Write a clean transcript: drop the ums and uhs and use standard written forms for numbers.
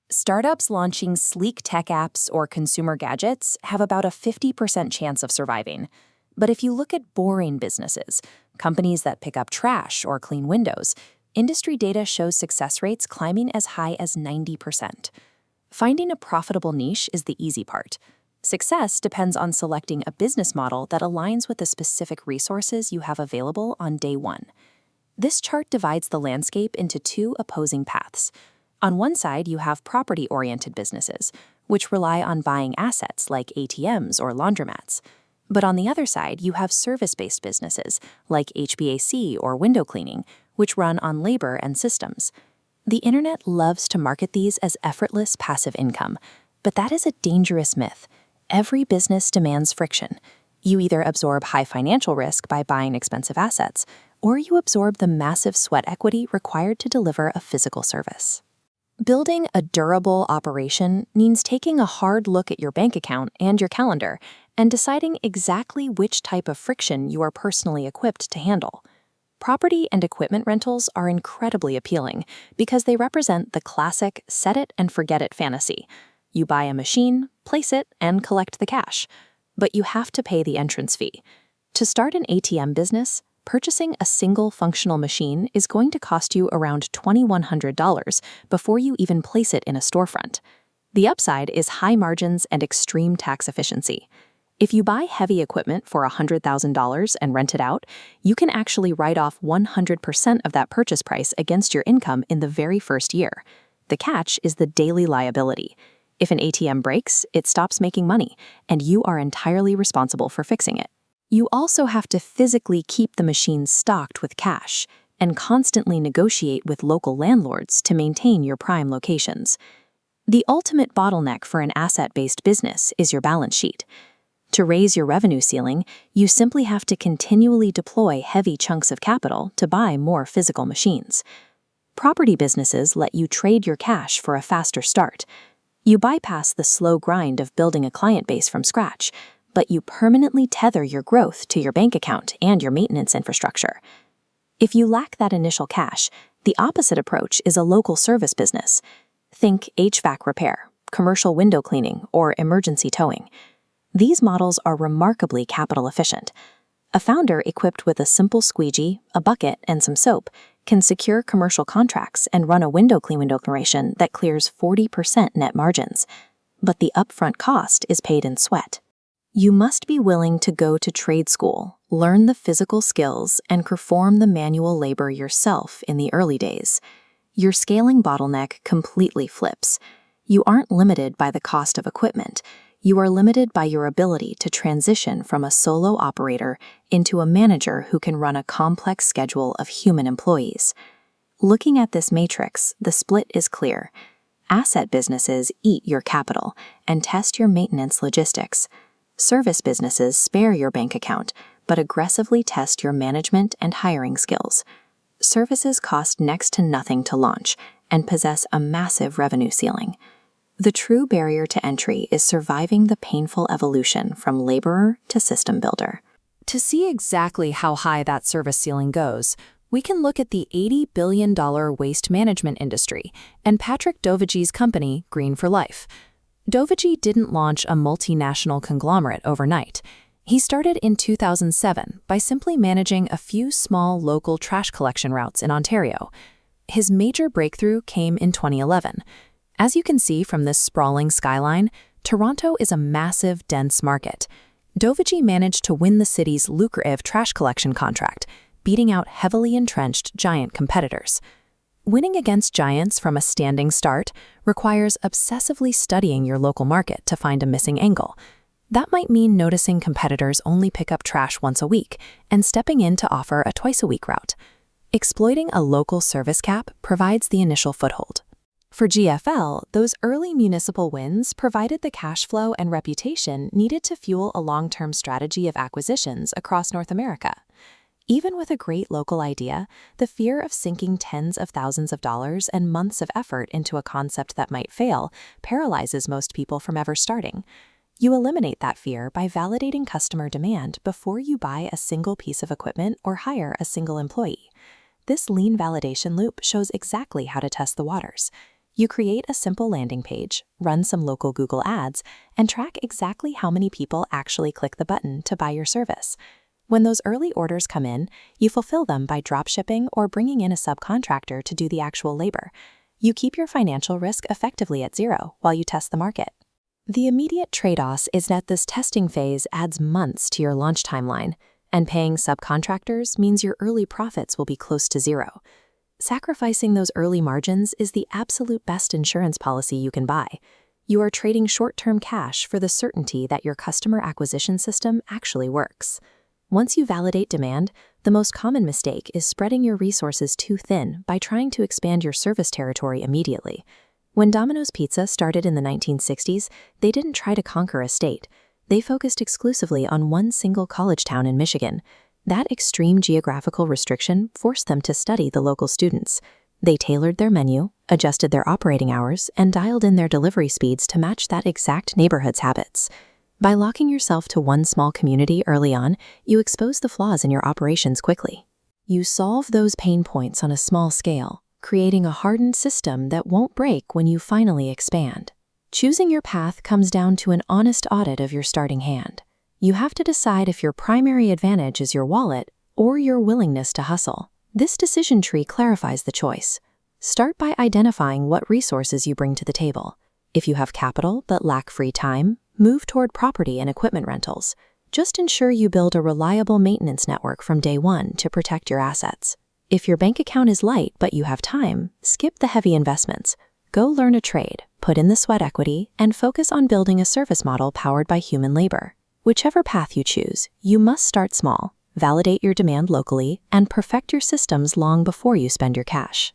Startups launching sleek tech apps or consumer gadgets have about a 50% chance of surviving. But if you look at boring businesses, companies that pick up trash or clean windows, industry data shows success rates climbing as high as 90%. Finding a profitable niche is the easy part. Success depends on selecting a business model that aligns with the specific resources you have available on day one. This chart divides the landscape into two opposing paths. On one side, you have property-oriented businesses, which rely on buying assets like ATMs or laundromats. But on the other side, you have service-based businesses like HVAC or window cleaning, which run on labor and systems. The internet loves to market these as effortless passive income, but that is a dangerous myth. Every business demands friction. You either absorb high financial risk by buying expensive assets, or you absorb the massive sweat equity required to deliver a physical service. Building a durable operation means taking a hard look at your bank account and your calendar and deciding exactly which type of friction you are personally equipped to handle. Property and equipment rentals are incredibly appealing because they represent the classic set-it-and-forget-it fantasy. You buy a machine, place it, and collect the cash. But you have to pay the entrance fee. To start an ATM business, purchasing a single functional machine is going to cost you around $2,100 before you even place it in a storefront. The upside is high margins and extreme tax efficiency. If you buy heavy equipment for $100,000 and rent it out, you can actually write off 100% of that purchase price against your income in the very first year. The catch is the daily liability. If an ATM breaks, it stops making money, and you are entirely responsible for fixing it. You also have to physically keep the machines stocked with cash and constantly negotiate with local landlords to maintain your prime locations. The ultimate bottleneck for an asset-based business is your balance sheet. To raise your revenue ceiling, you simply have to continually deploy heavy chunks of capital to buy more physical machines. Property businesses let you trade your cash for a faster start. You bypass the slow grind of building a client base from scratch, but you permanently tether your growth to your bank account and your maintenance infrastructure. If you lack that initial cash, the opposite approach is a local service business. Think HVAC repair, commercial window cleaning, or emergency towing. These models are remarkably capital efficient. A founder equipped with a simple squeegee, a bucket, and some soap can secure commercial contracts and run a window clean operation that clears 40% net margins. But the upfront cost is paid in sweat. You must be willing to go to trade school, learn the physical skills, and perform the manual labor yourself in the early days. Your scaling bottleneck completely flips. You aren't limited by the cost of equipment. You are limited by your ability to transition from a solo operator into a manager who can run a complex schedule of human employees. Looking at this matrix, the split is clear. Asset businesses eat your capital and test your maintenance logistics. Service businesses spare your bank account, but aggressively test your management and hiring skills. Services cost next to nothing to launch and possess a massive revenue ceiling. The true barrier to entry is surviving the painful evolution from laborer to system builder. To see exactly how high that service ceiling goes, we can look at the $80 billion waste management industry and Patrick Dovige's company, Green for Life. Dovige didn't launch a multinational conglomerate overnight. He started in 2007 by simply managing a few small local trash collection routes in Ontario. His major breakthrough came in 2011. As you can see from this sprawling skyline, Toronto is a massive, dense market. Dovige managed to win the city's lucrative trash collection contract, beating out heavily entrenched giant competitors. Winning against giants from a standing start requires obsessively studying your local market to find a missing angle. That might mean noticing competitors only pick up trash once a week and stepping in to offer a twice-a-week route. Exploiting a local service cap provides the initial foothold. For GFL, those early municipal wins provided the cash flow and reputation needed to fuel a long-term strategy of acquisitions across North America. Even with a great local idea, the fear of sinking tens of thousands of dollars and months of effort into a concept that might fail paralyzes most people from ever starting. You eliminate that fear by validating customer demand before you buy a single piece of equipment or hire a single employee. This lean validation loop shows exactly how to test the waters. You create a simple landing page, run some local Google ads, and track exactly how many people actually click the button to buy your service. When those early orders come in, you fulfill them by dropshipping or bringing in a subcontractor to do the actual labor. You keep your financial risk effectively at zero while you test the market. The immediate trade-off is that this testing phase adds months to your launch timeline, and paying subcontractors means your early profits will be close to zero. Sacrificing those early margins is the absolute best insurance policy you can buy. You are trading short-term cash for the certainty that your customer acquisition system actually works. Once you validate demand, the most common mistake is spreading your resources too thin by trying to expand your service territory immediately. When Domino's Pizza started in the 1960s, they didn't try to conquer a state. They focused exclusively on one single college town in Michigan. That extreme geographical restriction forced them to study the local students. They tailored their menu, adjusted their operating hours, and dialed in their delivery speeds to match that exact neighborhood's habits. By locking yourself to one small community early on, you expose the flaws in your operations quickly. You solve those pain points on a small scale, creating a hardened system that won't break when you finally expand. Choosing your path comes down to an honest audit of your starting hand. You have to decide if your primary advantage is your wallet or your willingness to hustle. This decision tree clarifies the choice. Start by identifying what resources you bring to the table. If you have capital but lack free time, move toward property and equipment rentals. Just ensure you build a reliable maintenance network from day one to protect your assets. If your bank account is light but you have time, skip the heavy investments. Go learn a trade, put in the sweat equity, and focus on building a service model powered by human labor. Whichever path you choose, you must start small, validate your demand locally, and perfect your systems long before you spend your cash.